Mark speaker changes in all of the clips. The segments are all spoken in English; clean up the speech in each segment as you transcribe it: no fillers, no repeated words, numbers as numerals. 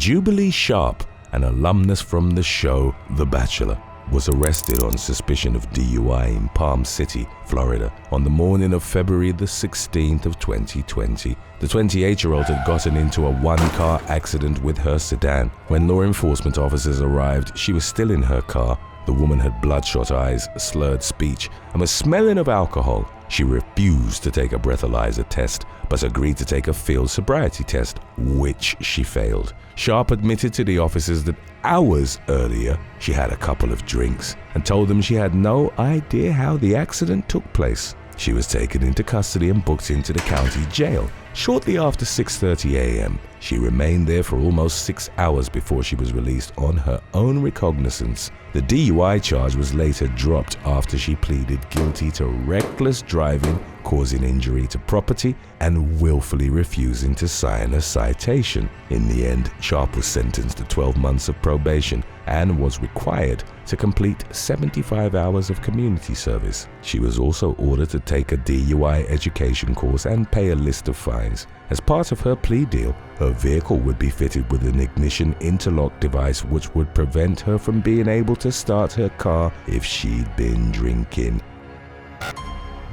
Speaker 1: Jubilee Sharp, an alumnus from the show The Bachelor, was arrested on suspicion of DUI in Palm City, Florida, on the morning of February the 16th of 2020. The 28-year-old had gotten into a one-car accident with her sedan. When law enforcement officers arrived, she was still in her car. The woman had bloodshot eyes, slurred speech, and was smelling of alcohol. She refused to take a breathalyzer test, but agreed to take a field sobriety test, which she failed. Sharp admitted to the officers that hours earlier she had a couple of drinks and told them she had no idea how the accident took place. She was taken into custody and booked into the county jail. Shortly after 6:30 a.m., she remained there for almost 6 hours before she was released on her own recognizance. The DUI charge was later dropped after she pleaded guilty to reckless driving, causing injury to property, and willfully refusing to sign a citation. In the end, Sharp was sentenced to 12 months of probation and was required to complete 75 hours of community service. She was also ordered to take a DUI education course and pay a list of fines. As part of her plea deal, her vehicle would be fitted with an ignition interlock device which would prevent her from being able to start her car if she'd been drinking.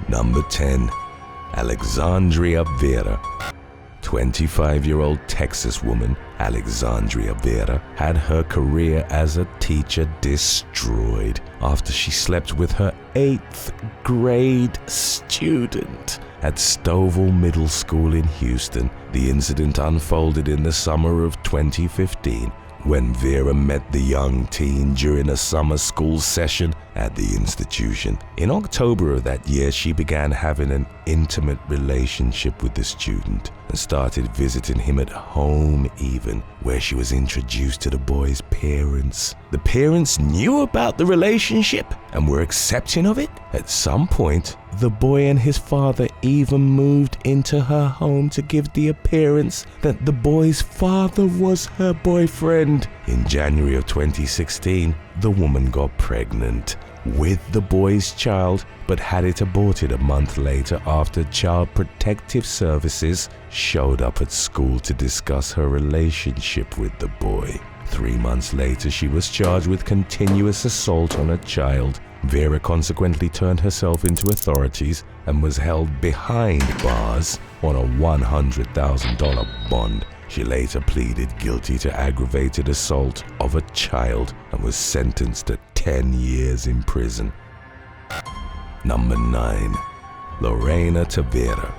Speaker 1: Number 10. Alexandria Vera. 25-year-old Texas woman Alexandria Vera had her career as a teacher destroyed after she slept with her 8th grade student at Stovall Middle School in Houston. The incident unfolded in the summer of 2015 when Vera met the young teen during a summer school session at the institution. In October of that year, she began having an intimate relationship with the student and started visiting him at home even, where she was introduced to the boy's parents. The parents knew about the relationship and were accepting of it. At some point, the boy and his father even moved into her home to give the appearance that the boy's father was her boyfriend. In January of 2016, the woman got pregnant with the boy's child, but had it aborted a month later after Child Protective Services showed up at school to discuss her relationship with the boy. 3 months later, she was charged with continuous assault on a child. Vera consequently turned herself into authorities and was held behind bars on a $100,000 bond. She later pleaded guilty to aggravated assault of a child and was sentenced to 10 years in prison. Number 9. Lorena Tava.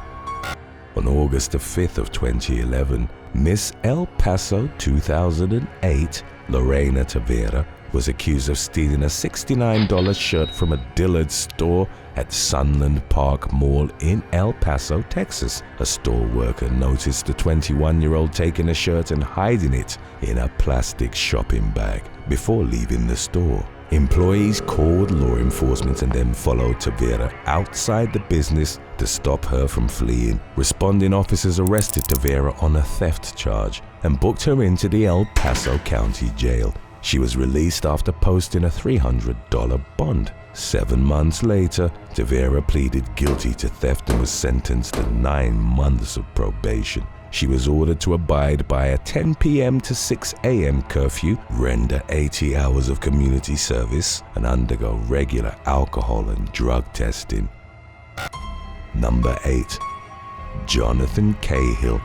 Speaker 1: On August the 5th of 2011, Miss El Paso 2008, Lorena Tava, was accused of stealing a $69 shirt from a Dillard's store at Sunland Park Mall in El Paso, Texas. A store worker noticed the 21-year-old taking a shirt and hiding it in a plastic shopping bag before leaving the store. Employees called law enforcement and then followed Tava outside the business to stop her from fleeing. Responding officers arrested Tava on a theft charge and booked her into the El Paso County Jail. She was released after posting a $300 bond. 7 months later, Tava pleaded guilty to theft and was sentenced to 9 months of probation. She was ordered to abide by a 10 p.m. to 6 a.m. curfew, render 80 hours of community service, and undergo regular alcohol and drug testing. Number 8. Jonathan Cahill.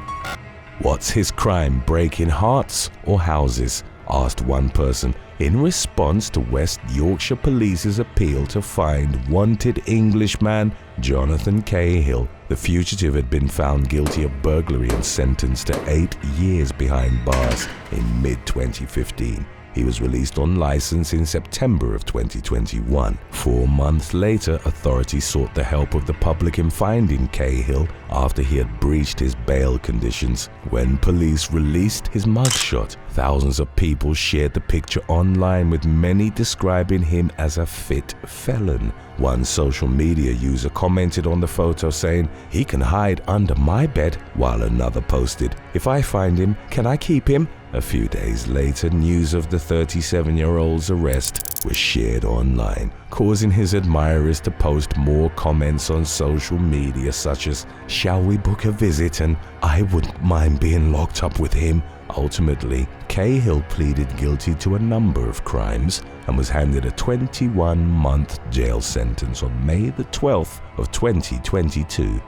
Speaker 1: What's his crime, breaking hearts or houses? Asked one person in response to West Yorkshire Police's appeal to find wanted Englishman Jonathan Cahill. The fugitive had been found guilty of burglary and sentenced to 8 years behind bars in mid-2015. He was released on license in September of 2021. 4 months later, authorities sought the help of the public in finding Cahill after he had breached his bail conditions. When police released his mugshot, thousands of people shared the picture online, with many describing him as a fit felon. One social media user commented on the photo saying, "He can hide under my bed," while another posted, "If I find him, can I keep him?" A few days later, news of the 37-year-old's arrest was shared online, causing his admirers to post more comments on social media such as, "Shall we book a visit?" and "I wouldn't mind being locked up with him." Ultimately, Cahill pleaded guilty to a number of crimes and was handed a 21-month jail sentence on May the 12th of 2022.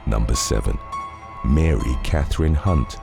Speaker 1: Number 7. Mary Catherine Hunt.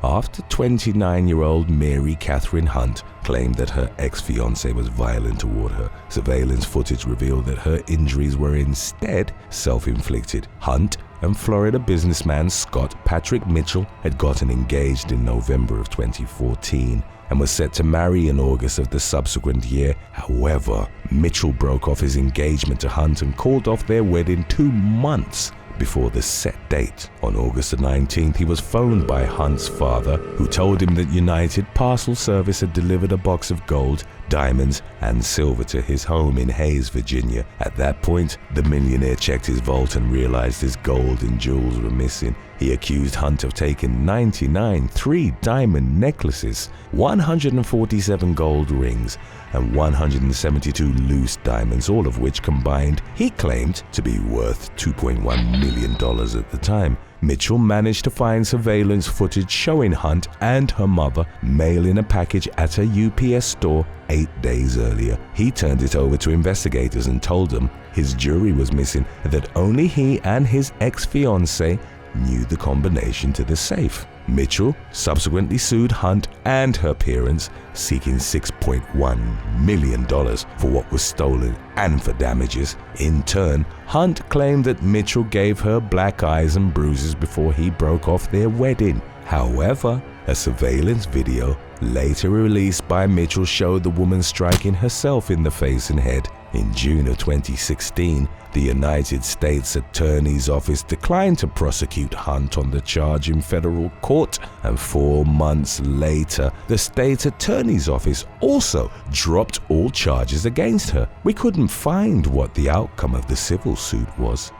Speaker 1: After 29-year-old Mary Catherine Hunt claimed that her ex-fiancé was violent toward her, surveillance footage revealed that her injuries were instead self-inflicted. Hunt and Florida businessman Scott Patrick Mitchell had gotten engaged in November of 2014 and was set to marry in August of the subsequent year. However, Mitchell broke off his engagement to Hunt and called off their wedding 2 months before the set date. On August the 19th, he was phoned by Hunt's father, who told him that United Parcel Service had delivered a box of gold, diamonds, and silver to his home in Hayes, Virginia. At that point, the millionaire checked his vault and realized his gold and jewels were missing. He accused Hunt of taking 99 3-diamond necklaces, 147 gold rings, and 172 loose diamonds, all of which combined he claimed to be worth $2.1 million at the time. Mitchell managed to find surveillance footage showing Hunt and her mother mailing a package at a UPS store 8 days earlier. He turned it over to investigators and told them his jewelry was missing, that only he and his ex-fiancée knew the combination to the safe. Mitchell subsequently sued Hunt and her parents, seeking $6.1 million for what was stolen and for damages. In turn, Hunt claimed that Mitchell gave her black eyes and bruises before he broke off their wedding. However, a surveillance video later released by Mitchell showed the woman striking herself in the face and head. In June of 2016, the United States Attorney's Office declined to prosecute Hunt on the charge in federal court, and 4 months later, the state attorney's office also dropped all charges against her. We couldn't find what the outcome of the civil suit was.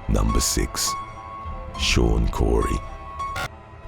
Speaker 1: Number 6. Sha Cory.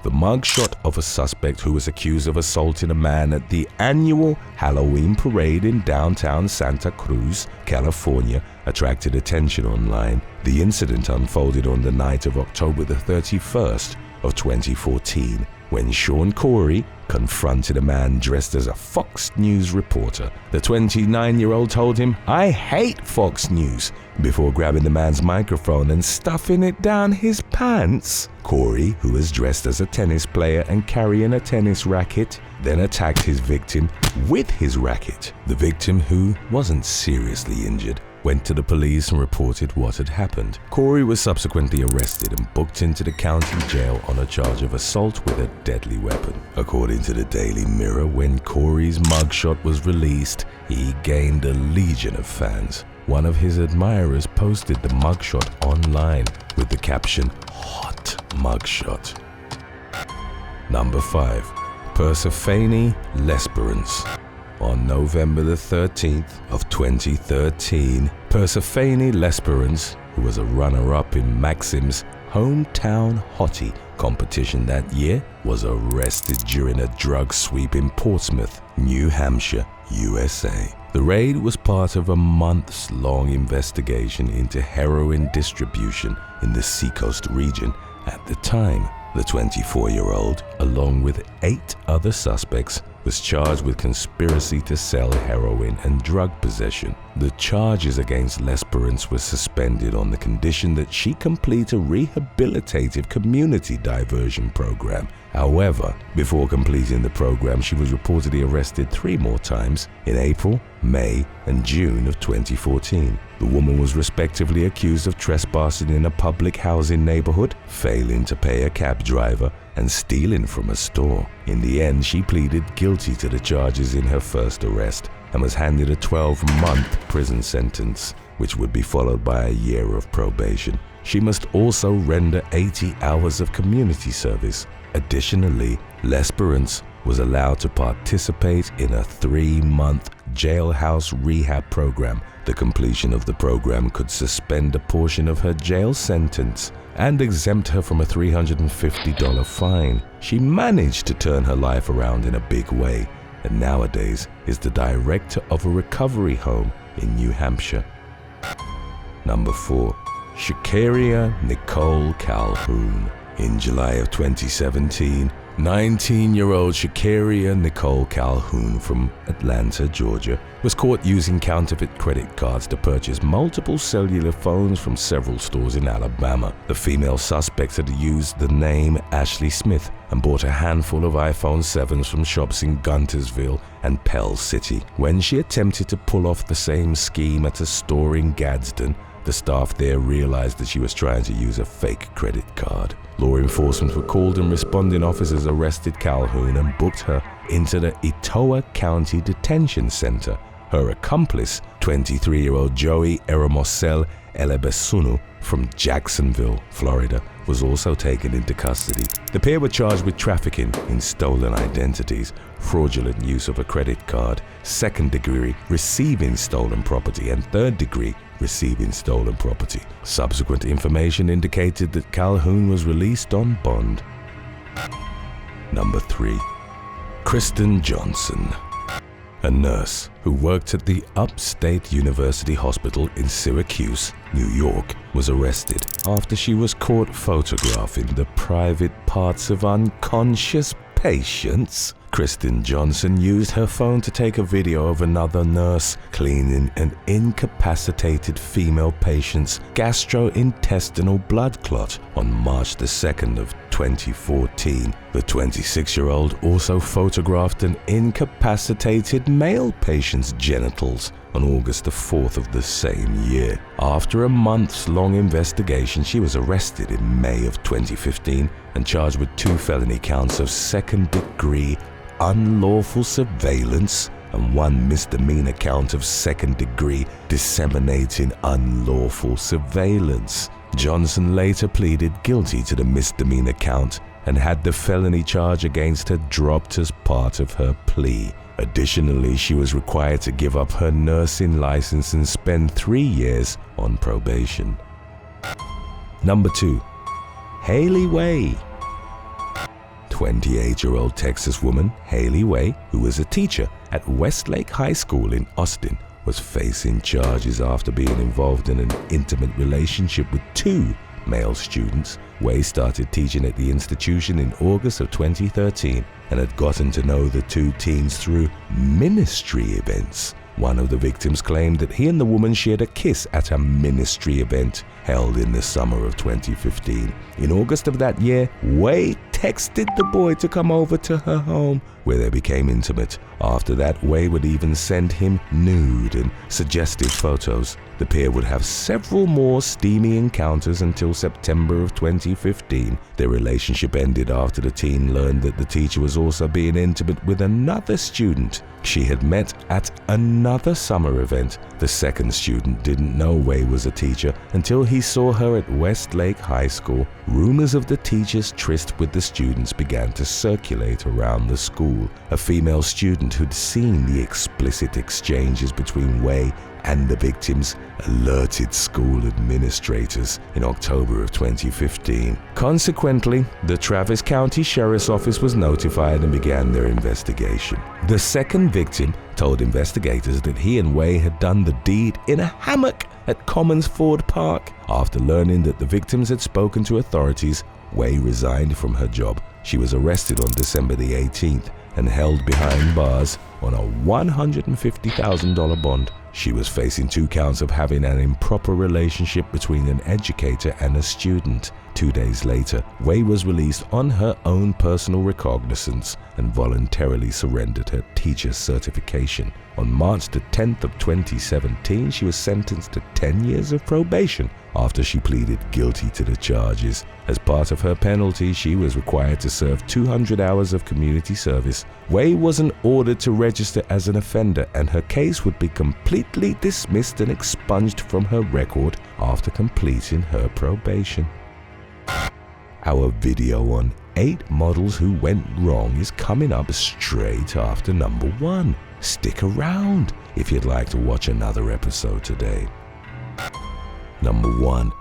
Speaker 1: The mugshot of a suspect who was accused of assaulting a man at the annual Halloween parade in downtown Santa Cruz, California, attracted attention online. The incident unfolded on the night of October the 31st of 2014, when Sha Cory confronted a man dressed as a Fox News reporter. The 29-year-old told him, "I hate Fox News," before grabbing the man's microphone and stuffing it down his pants. Cory, who was dressed as a tennis player and carrying a tennis racket, then attacked his victim with his racket. The victim, who wasn't seriously injured, went to the police and reported what had happened. Cory was subsequently arrested and booked into the county jail on a charge of assault with a deadly weapon. According to the Daily Mirror, when Cory's mugshot was released, he gained a legion of fans. One of his admirers posted the mugshot online with the caption, "Hot mugshot." Number 5. Persephone Lesperance. On November the 13th of 2013, Persephone Lesperance, who was a runner-up in Maxim's Hometown Hottie competition that year, was arrested during a drug sweep in Portsmouth, New Hampshire, USA. The raid was part of a months-long investigation into heroin distribution in the Seacoast region. At the time, the 24-year-old, along with 8 other suspects, was charged with conspiracy to sell heroin and drug possession. The charges against Lesperance were suspended on the condition that she complete a rehabilitative community diversion program. However, before completing the program, she was reportedly arrested 3 more times in April, May, and June of 2014. The woman was respectively accused of trespassing in a public housing neighborhood, failing to pay a cab driver, and stealing from a store. In the end, she pleaded guilty to the charges in her first arrest and was handed a 12-month prison sentence, which would be followed by a year of probation. She must also render 80 hours of community service. Additionally, Lesperance was allowed to participate in a 3-month jailhouse rehab program. The completion of the program could suspend a portion of her jail sentence and exempt her from a $350 fine. She managed to turn her life around in a big way, and nowadays is the director of a recovery home in New Hampshire. Number 4. Shakeria Nicole Calhoun. In July of 2017, 19-year-old Shakeria Nicole Calhoun from Atlanta, Georgia, was caught using counterfeit credit cards to purchase multiple cellular phones from several stores in Alabama. The female suspect had used the name Ashley Smith and bought a handful of iPhone 7s from shops in Guntersville and Pell City. When she attempted to pull off the same scheme at a store in Gadsden, the staff there realized that she was trying to use a fake credit card. Law enforcement were called and responding officers arrested Calhoun and booked her into the Etowah County Detention Center. Her accomplice, 23-year-old Joey Eramosel Elebesunu from Jacksonville, Florida, was also taken into custody. The pair were charged with trafficking in stolen identities, fraudulent use of a credit card, second-degree receiving stolen property, and third-degree receiving stolen property. Subsequent information indicated that Calhoun was released on bond. Number 3. Kristen Johnson. A nurse who worked at the Upstate University Hospital in Syracuse, New York, was arrested after she was caught photographing the private parts of unconscious patients. Kristen Johnson used her phone to take a video of another nurse cleaning an incapacitated female patient's gastrointestinal blood clot on March the 2nd of 2014. The 26-year-old also photographed an incapacitated male patient's genitals on August the 4th of the same year. After a months-long investigation, she was arrested in May of 2015 and charged with 2 felony counts of second-degree unlawful surveillance and 1 misdemeanor count of second-degree disseminating unlawful surveillance. Johnson later pleaded guilty to the misdemeanor count and had the felony charge against her dropped as part of her plea. Additionally, she was required to give up her nursing license and spend 3 years on probation. Number 2. Ellie Ray. 28-year-old Texas woman Ellie Ray, who was a teacher at Westlake High School in Austin, was facing charges after being involved in an intimate relationship with 2 male students. Ray started teaching at the institution in August of 2013 and had gotten to know the 2 teens through ministry events. One of the victims claimed that he and the woman shared a kiss at a ministry event held in the summer of 2015. In August of that year, Ray texted the boy to come over to her home, where they became intimate. After that, Ray would even send him nude and suggestive photos. The pair would have several more steamy encounters until September of 2015. Their relationship ended after the teen learned that the teacher was also being intimate with another student she had met at another summer event. The second student didn't know Ray was a teacher until he saw her at Westlake High School. Rumors of the teacher's tryst with the students began to circulate around the school. A female student who'd seen the explicit exchanges between Ray and the victims alerted school administrators in October of 2015. Consequently, the Travis County Sheriff's Office was notified and began their investigation. The second victim told investigators that he and Ray had done the deed in a hammock at Commons Ford Park. After learning that the victims had spoken to authorities, Ray resigned from her job. She was arrested on December the 18th and held behind bars on a $150,000 bond. She was facing 2 counts of having an improper relationship between an educator and a student. 2 days later, Ray was released on her own personal recognizance and voluntarily surrendered her teacher's certification. On March the 10th of 2017, she was sentenced to 10 years of probation after she pleaded guilty to the charges. As part of her penalty, she was required to serve 200 hours of community service. Ray wasn't ordered to register as an offender, and her case would be completely dismissed and expunged from her record after completing her probation. Our video on 8 models who went wrong is coming up straight after number 1. Stick around if you'd like to watch another episode today. Number 1.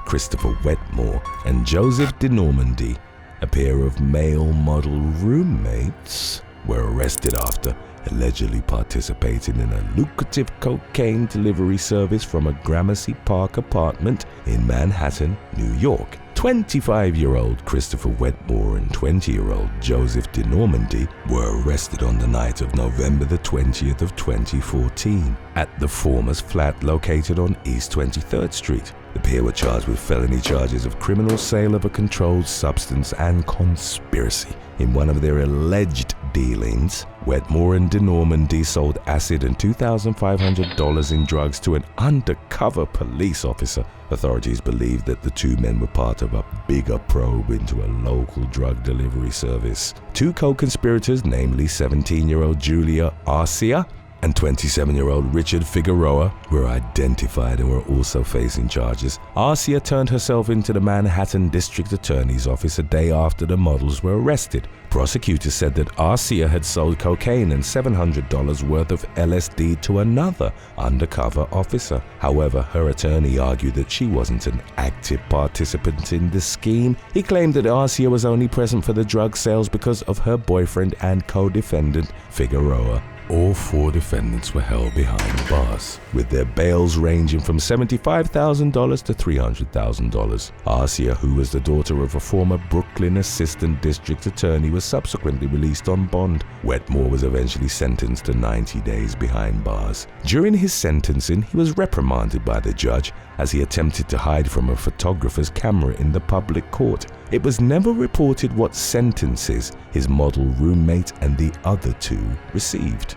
Speaker 1: Christopher Wetmore and Joseph de Normandy, a pair of male model roommates, were arrested after allegedly participating in a lucrative cocaine delivery service from a Gramercy Park apartment in Manhattan, New York. 25-year-old Christopher Wetmore and 20-year-old Joseph de Normandy were arrested on the night of November the 20th of 2014 at the former's flat located on East 23rd Street. The pair were charged with felony charges of criminal sale of a controlled substance and conspiracy. In one of their alleged dealings, Wetmore and de Normandy sold acid and $2,500 in drugs to an undercover police officer. Authorities believe that the two men were part of a bigger probe into a local drug delivery service. Two co-conspirators, namely 17-year-old Julia Arcia and 27-year-old Richard Figueroa, were identified and were also facing charges. Arcia turned herself into the Manhattan District Attorney's office a day after the models were arrested. Prosecutors said that Arcia had sold cocaine and $700 worth of LSD to another undercover officer. However, her attorney argued that she wasn't an active participant in the scheme. He claimed that Arcia was only present for the drug sales because of her boyfriend and co-defendant, Figueroa. All four defendants were held behind bars, with their bails ranging from $75,000 to $300,000. Arcia, who was the daughter of a former Brooklyn assistant district attorney, was subsequently released on bond. Wetmore was eventually sentenced to 90 days behind bars. During his sentencing, he was reprimanded by the judge as he attempted to hide from a photographer's camera in the public court. It was never reported what sentences his model roommate and the other two received.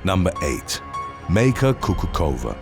Speaker 1: Number 8. Makerkova.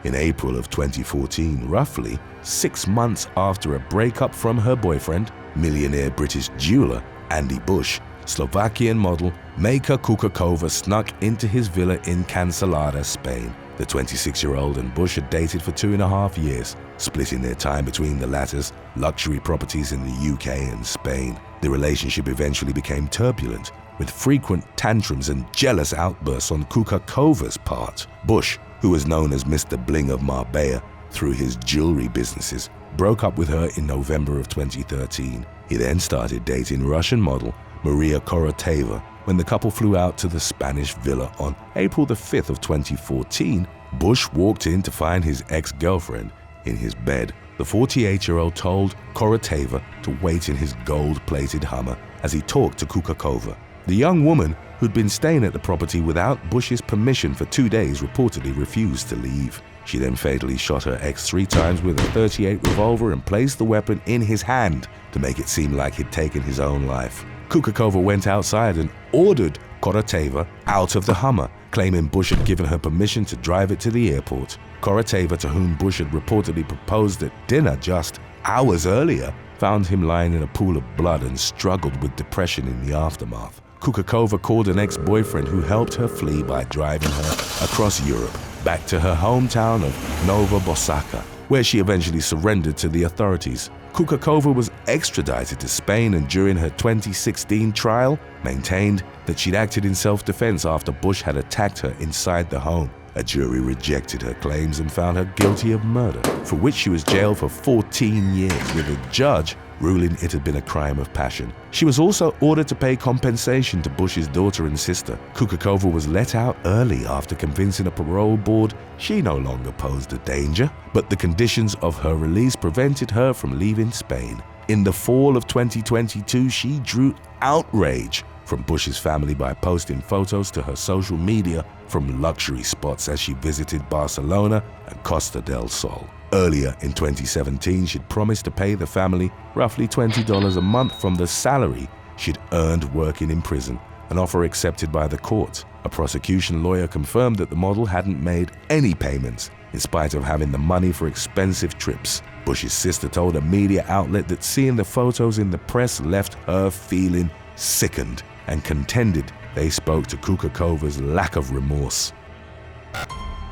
Speaker 1: In April of 2014, roughly 6 months after a breakup from her boyfriend, millionaire British jeweler Andy Bush, Slovakian model Makerkova snuck into his villa in Cancelada, Spain. The 26-year-old and Bush had dated for 2.5 years, splitting their time between the latter's luxury properties in the UK and Spain. The relationship eventually became turbulent, with frequent tantrums and jealous outbursts on Kukakova's part. Bush, who was known as Mr. Bling of Marbella through his jewelry businesses, broke up with her in November of 2013. He then started dating Russian model Maria Koroteva. When the couple flew out to the Spanish villa on April the 5th of 2014, Bush walked in to find his ex-girlfriend in his bed. The 48-year-old told Koroteva to wait in his gold-plated Hummer as he talked to Kukakova. The young woman, who'd been staying at the property without Bush's permission for 2 days, reportedly refused to leave. She then fatally shot her ex 3 times with a .38 revolver and placed the weapon in his hand to make it seem like he'd taken his own life. Kukakova went outside and ordered Koroteva out of the Hummer, claiming Bush had given her permission to drive it to the airport. Koroteva, to whom Bush had reportedly proposed at dinner just hours earlier, found him lying in a pool of blood and struggled with depression in the aftermath. Kukakova called an ex-boyfriend who helped her flee by driving her across Europe, back to her hometown of Nova Bosaka, where she eventually surrendered to the authorities. Kukakova was extradited to Spain and during her 2016 trial maintained that she'd acted in self-defense after Bush had attacked her inside the home. A jury rejected her claims and found her guilty of murder, for which she was jailed for 14 years, with a judge ruling it had been a crime of passion. She was also ordered to pay compensation to Bush's daughter and sister. Kukakova was let out early after convincing a parole board she no longer posed a danger, but the conditions of her release prevented her from leaving Spain. In the fall of 2022, she drew outrage from Bush's family by posting photos to her social media from luxury spots as she visited Barcelona and Costa del Sol. Earlier in 2017, she'd promised to pay the family roughly $20 a month from the salary she'd earned working in prison, an offer accepted by the court. A prosecution lawyer confirmed that the model hadn't made any payments, in spite of having the money for expensive trips. Bush's sister told a media outlet that seeing the photos in the press left her feeling sickened and contended they spoke to Kukakova's lack of remorse.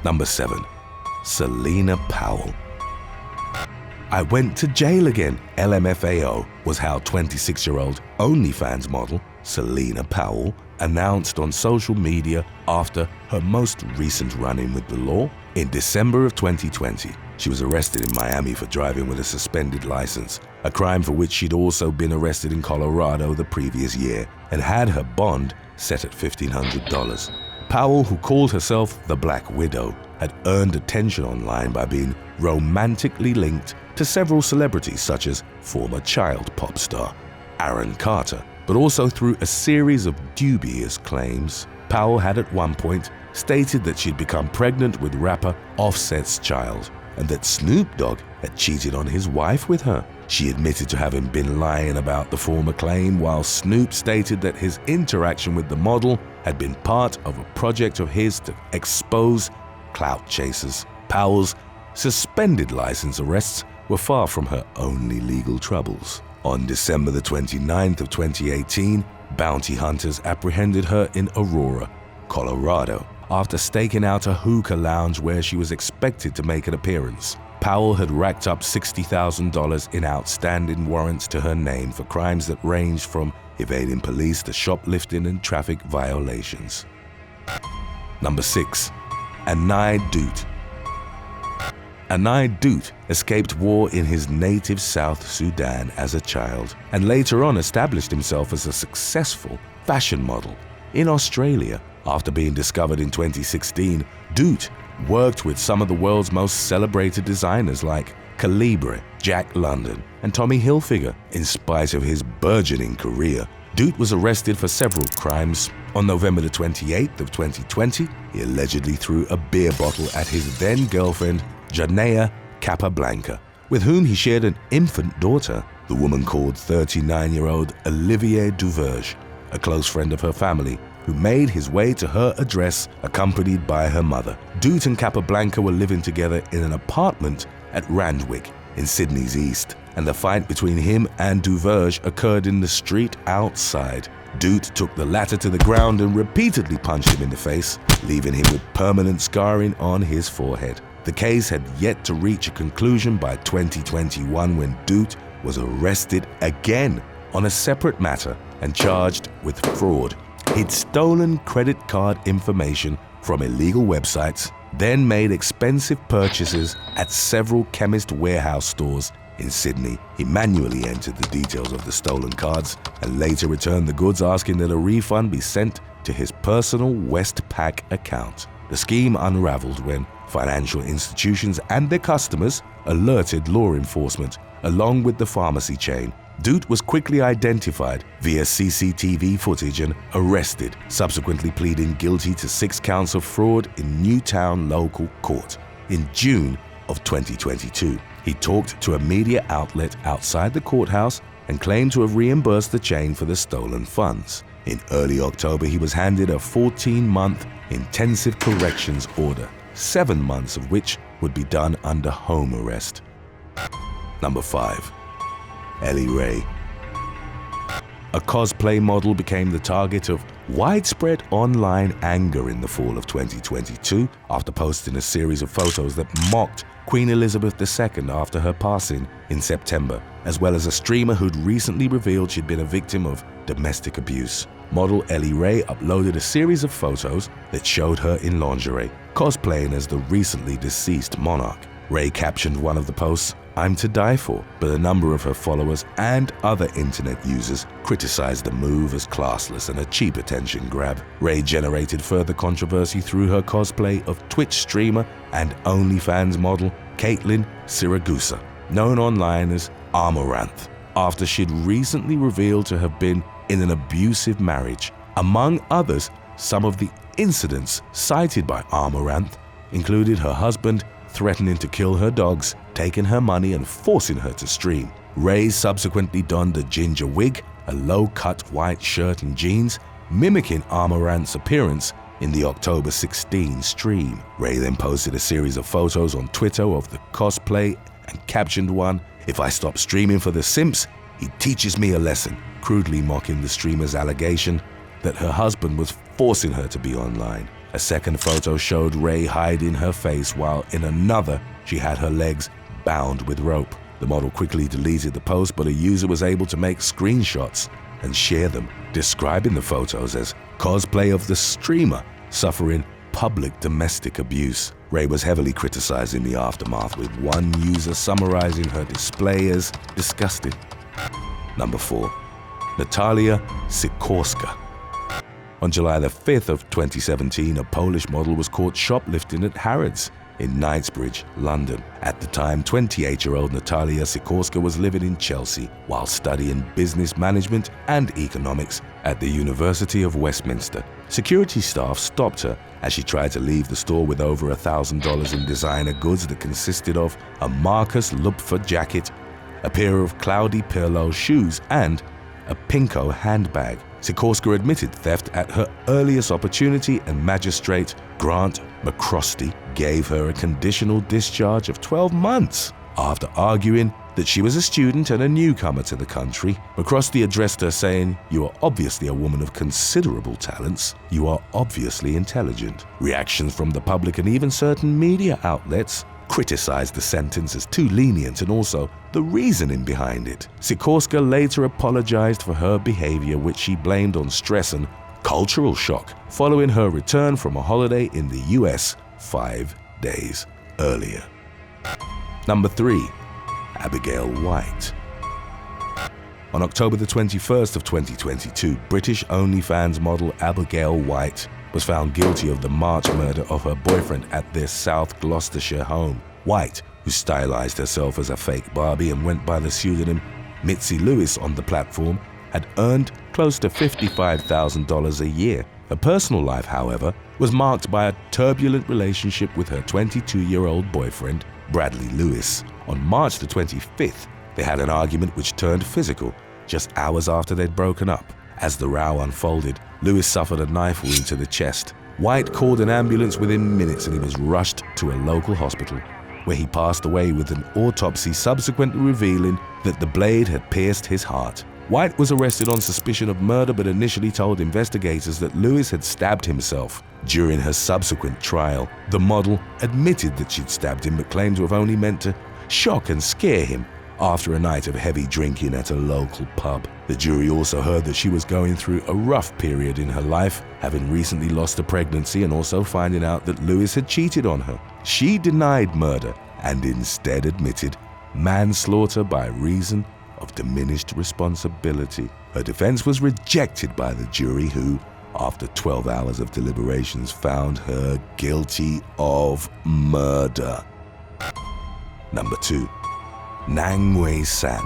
Speaker 1: Number 7. Selena Powell. I went to jail again, LMFAO, was how 26-year-old OnlyFans model Selena Powell announced on social media after her most recent run-in with the law. In December of 2020, she was arrested in Miami for driving with a suspended license, a crime for which she'd also been arrested in Colorado the previous year and had her bond set at $1,500. Powell, who called herself the Black Widow, had earned attention online by being romantically linked to several celebrities such as former child pop star Aaron Carter, but also through a series of dubious claims. Powell had at one point stated that she'd become pregnant with rapper Offset's child and that Snoop Dogg had cheated on his wife with her. She admitted to having been lying about the former claim, while Snoop stated that his interaction with the model had been part of a project of his to expose clout chasers. Powell's suspended license arrests were far from her only legal troubles. On December the 29th of 2018, bounty hunters apprehended her in Aurora, Colorado, after staking out a hookah lounge where she was expected to make an appearance. Powell had racked up $60,000 in outstanding warrants to her name for crimes that ranged from evading police to shoplifting and traffic violations. Number 6. Anai Dut. Anai Dut escaped war in his native South Sudan as a child and later on established himself as a successful fashion model in Australia. After being discovered in 2016, Dut worked with some of the world's most celebrated designers like Calibre, Jack London, and Tommy Hilfiger. In spite of his burgeoning career, Dut was arrested for several crimes. On November the 28th of 2020, he allegedly threw a beer bottle at his then-girlfriend, Janea Capablanca, with whom he shared an infant daughter. The woman called 39-year-old Olivier Duverge, a close friend of her family, who made his way to her address accompanied by her mother. Dut and Capablanca were living together in an apartment at Randwick in Sydney's east, and the fight between him and Duverge occurred in the street outside. Dut took the latter to the ground and repeatedly punched him in the face, leaving him with permanent scarring on his forehead. The case had yet to reach a conclusion by 2021 when Dut was arrested again on a separate matter and charged with fraud. He'd stolen credit card information from illegal websites, then made expensive purchases at several Chemist Warehouse stores in Sydney. He manually entered the details of the stolen cards and later returned the goods, asking that a refund be sent to his personal Westpac account. The scheme unraveled when financial institutions and their customers alerted law enforcement, along with the pharmacy chain. Dut was quickly identified via CCTV footage and arrested, subsequently pleading guilty to 6 counts of fraud in Newtown local court. In June of 2022, he talked to a media outlet outside the courthouse and claimed to have reimbursed the chain for the stolen funds. In early October, he was handed a 14-month intensive corrections order, 7 months of which would be done under home arrest. Number 5. Ellie Ray. A cosplay model became the target of widespread online anger in the fall of 2022 after posting a series of photos that mocked Queen Elizabeth II after her passing in September, as well as a streamer who'd recently revealed she'd been a victim of domestic abuse. Model Ellie Ray uploaded a series of photos that showed her in lingerie, cosplaying as the recently deceased monarch. Ray captioned one of the posts, "I'm to die for," but a number of her followers and other internet users criticized the move as classless and a cheap attention grab. Ray generated further controversy through her cosplay of Twitch streamer and OnlyFans model Caitlin Siragusa, known online as Amaranth, after she'd recently revealed to have been in an abusive marriage. Among others, some of the incidents cited by Amaranth included her husband threatening to kill her dogs, taking her money and forcing her to stream. Ray subsequently donned a ginger wig, a low-cut white shirt and jeans, mimicking Amaranth's appearance in the October 16 stream. Ray then posted a series of photos on Twitter of the cosplay and captioned one, "If I stop streaming for the simps, he teaches me a lesson," crudely mocking the streamer's allegation that her husband was forcing her to be online. A second photo showed Ray hiding her face, while in another she had her legs bound with rope. The model quickly deleted the post, but a user was able to make screenshots and share them, describing the photos as cosplay of the streamer suffering public domestic abuse. Ray was heavily criticized in the aftermath, with one user summarizing her display as disgusting. Number 4. Natalia Sikorka. On July the 5th of 2017, a Polish model was caught shoplifting at Harrods in Knightsbridge, London. At the time, 28-year-old Natalia Sikorka was living in Chelsea while studying business management and economics at the University of Westminster. Security staff stopped her as she tried to leave the store with over $1,000 in designer goods that consisted of a Marcus Lupfer jacket, a pair of Cloudy Pirlo shoes, and a Pinko handbag. Sikorka admitted theft at her earliest opportunity, and Magistrate Grant McCrosty gave her a conditional discharge of 12 months. After arguing that she was a student and a newcomer to the country, McCrosty addressed her saying, "You are obviously a woman of considerable talents. You are obviously intelligent." Reactions from the public and even certain media outlets criticized the sentence as too lenient and also the reasoning behind it. Sikorka later apologized for her behavior, which she blamed on stress and cultural shock following her return from a holiday in the US 5 days earlier. Number 3. Abigail White. On October the 21st of 2022, British OnlyFans model Abigail White was found guilty of the March murder of her boyfriend at their South Gloucestershire home. White, who stylized herself as a fake Barbie and went by the pseudonym Mitzi Lewis on the platform, had earned close to $55,000 a year. Her personal life, however, was marked by a turbulent relationship with her 22-year-old boyfriend, Bradley Lewis. On March the 25th, they had an argument which turned physical just hours after they'd broken up. As the row unfolded, Lewis suffered a knife wound to the chest. White called an ambulance within minutes and he was rushed to a local hospital, where he passed away with an autopsy subsequently revealing that the blade had pierced his heart. White was arrested on suspicion of murder but initially told investigators that Lewis had stabbed himself. During her subsequent trial, the model admitted that she'd stabbed him but claimed to have only meant to shock and scare him after a night of heavy drinking at a local pub. The jury also heard that she was going through a rough period in her life, having recently lost a pregnancy and also finding out that Lewis had cheated on her. She denied murder and instead admitted manslaughter by reason of diminished responsibility. Her defense was rejected by the jury, who, after 12 hours of deliberations, found her guilty of murder. Number 2. Nug San.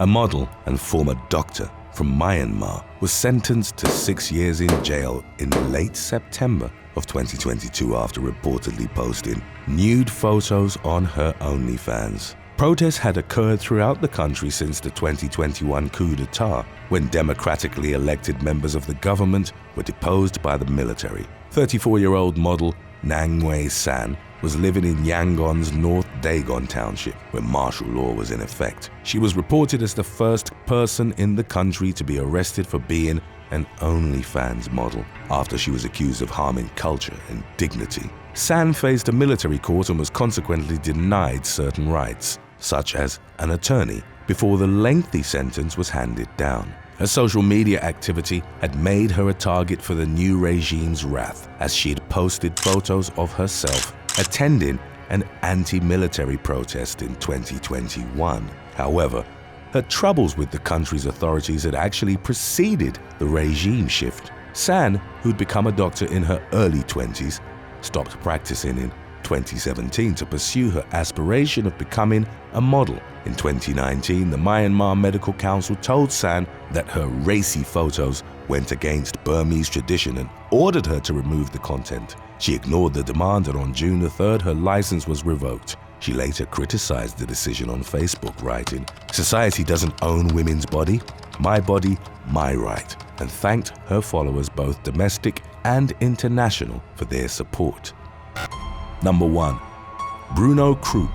Speaker 1: A model and former doctor from Myanmar was sentenced to 6 years in jail in late September of 2022 after reportedly posting nude photos on her OnlyFans. Protests had occurred throughout the country since the 2021 coup d'etat, when democratically elected members of the government were deposed by the military. 34-year-old model Nug San was living in Yangon's North Dagon township, where martial law was in effect. She was reported as the first person in the country to be arrested for being an OnlyFans model after she was accused of harming culture and dignity. San faced a military court and was consequently denied certain rights, such as an attorney, before the lengthy sentence was handed down. Her social media activity had made her a target for the new regime's wrath, as she had posted photos of herself attending an anti-military protest in 2021. However, her troubles with the country's authorities had actually preceded the regime shift. San, who'd become a doctor in her early 20s, stopped practicing in 2017 to pursue her aspiration of becoming a model. In 2019, the Myanmar Medical Council told San that her racy photos went against Burmese tradition and ordered her to remove the content. She ignored the demand, and on June the 3rd, her license was revoked. She later criticized the decision on Facebook, writing, "Society doesn't own women's body, my right," and thanked her followers, both domestic and international, for their support. Number 1. Bruno C.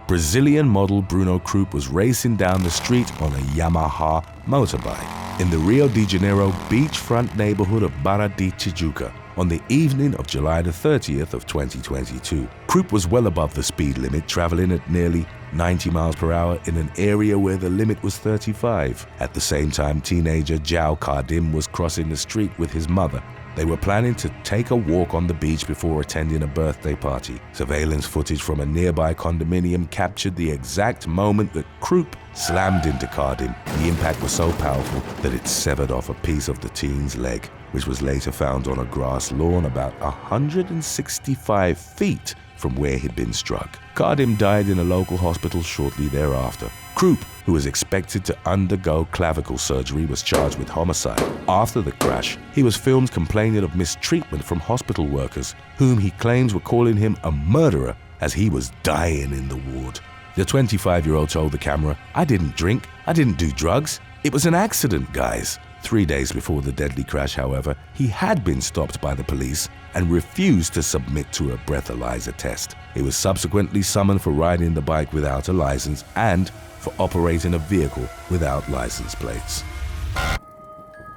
Speaker 1: Brazilian model Bruno C was racing down the street on a Yamaha motorbike in the Rio de Janeiro beachfront neighborhood of Barra de Tijuca on the evening of July the 30th of 2022. C was well above the speed limit, traveling at nearly 90 miles per hour in an area where the limit was 35. At the same time, teenager Jao Cardim was crossing the street with his mother, They were planning to take a walk on the beach before attending a birthday party. Surveillance footage from a nearby condominium captured the exact moment that Croup slammed into Cardim. The impact was so powerful that it severed off a piece of the teen's leg, which was later found on a grass lawn about 165 feet from where he'd been struck. Cardim died in a local hospital shortly thereafter. Croup, who was expected to undergo clavicle surgery, was charged with homicide. After the crash, he was filmed complaining of mistreatment from hospital workers, whom he claims were calling him a murderer as he was dying in the ward. The 25-year-old told the camera, "I didn't drink, I didn't do drugs. It was an accident, guys." 3 days before the deadly crash, however, he had been stopped by the police and refused to submit to a breathalyzer test. He was subsequently summoned for riding the bike without a license and for operating a vehicle without license plates.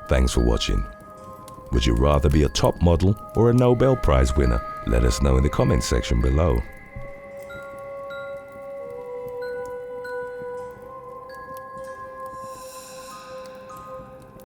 Speaker 1: Thanks for watching. Would you rather be a top model or a Nobel Prize winner? Let us know in the comments section below.